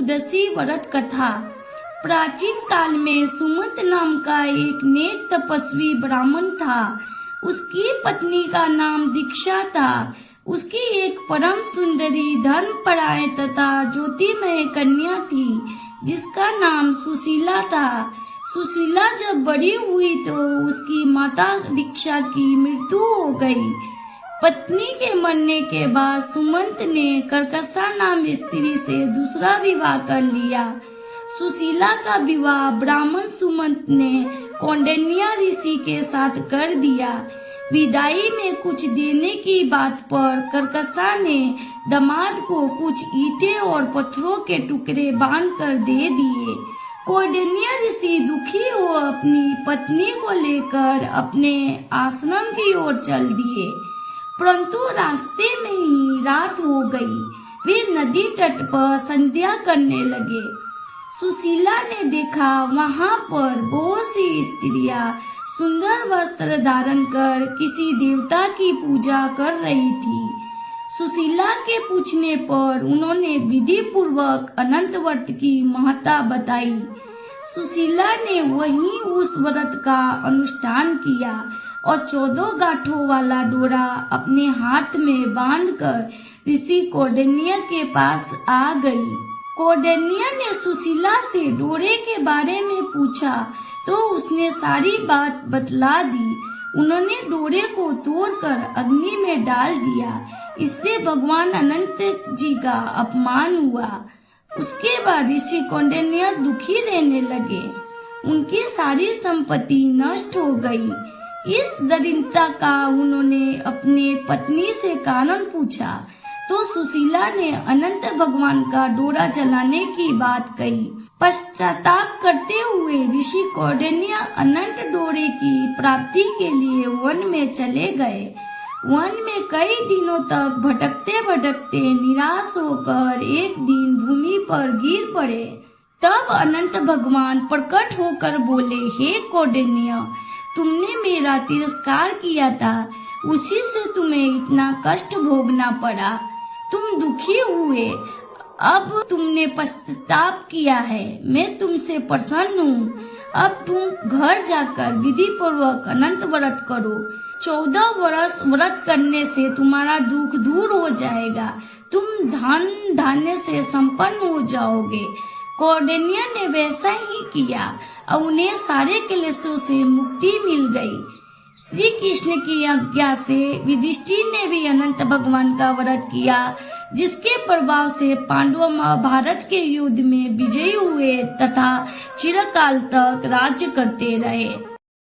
चतुर्दशी व्रत कथा। प्राचीन काल में सुमंत नाम का एक नेक तपस्वी ब्राह्मण था। उसकी पत्नी का नाम दीक्षा था। उसकी एक परम सुंदरी, धर्मपरायण तथा ज्योतिमय कन्या थी जिसका नाम सुशीला था। सुशीला जब बड़ी हुई तो उसकी माता दीक्षा की मृत्यु हो गई। पत्नी के मरने के बाद सुमंत ने कर्कशा नाम स्त्री से दूसरा विवाह कर लिया। सुशीला का विवाह ब्राह्मण सुमंत ने कौंडिन्य ऋषि के साथ कर दिया। विदाई में कुछ देने की बात पर कर्कशा ने दामाद को कुछ ईंटें और पत्थरों के टुकड़े बांधकर दे दिए। कौंडिन्य ऋषि दुखी हो अपनी पत्नी को लेकर अपने आश्रम की ओर चल दिए, परंतु रास्ते में ही रात हो गई। वे नदी तट पर संध्या करने लगे। सुशीला ने देखा वहां पर बहुत सी स्त्रियां सुंदर वस्त्र धारण कर किसी देवता की पूजा कर रही थी। सुशीला के पूछने पर उन्होंने विधि पूर्वक अनंत व्रत की महत्ता बताई। सुशीला ने वहीं उस व्रत का अनुष्ठान किया और 14 गांठों वाला डोरा अपने हाथ में बांधकर ऋषि कौंडिन्य के पास आ गई। कौंडिन्य ने सुशीला से डोरे के बारे में पूछा तो उसने सारी बात बतला दी। उन्होंने डोरे को तोड़कर अग्नि में डाल दिया। इससे भगवान अनंत जी का अपमान हुआ। उसके बाद ऋषि कौंडिन्य दुखी रहने लगे। उनकी सारी संपत्ति नष्ट हो गई। इस दरिद्रता का उन्होंने अपने पत्नी से कारण पूछा तो सुशीला ने अनंत भगवान का डोरा जलाने की बात कही। पश्चाताप करते हुए ऋषि कौंडिन्य अनंत डोरे की प्राप्ति के लिए वन में चले गए। वन में कई दिनों तक भटकते भटकते निराश होकर एक दिन भूमि पर गिर पड़े। तब अनंत भगवान प्रकट होकर बोले, हे कौंडिन्य, तुमने मेरा तिरस्कार किया था, उसी से तुम्हें इतना कष्ट भोगना पड़ा। तुम दुखी हुए, अब तुमने पश्चाताप किया है। मैं तुमसे प्रसन्न हूँ। अब तुम घर जाकर विधि पूर्वक अनंत व्रत करो। 14 वर्ष व्रत करने से तुम्हारा दुख दूर हो जाएगा। तुम धन धान्य से संपन्न हो जाओगे। कौंडिन्य ने वैसा ही किया और उन्हें सारे क्लेशों से मुक्ति मिल गई। श्री कृष्ण की आज्ञा से युधिष्ठिर ने भी अनंत भगवान का व्रत किया, जिसके प्रभाव से पांडव महाभारत के युद्ध में विजयी हुए तथा चिरकाल तक राज्य करते रहे।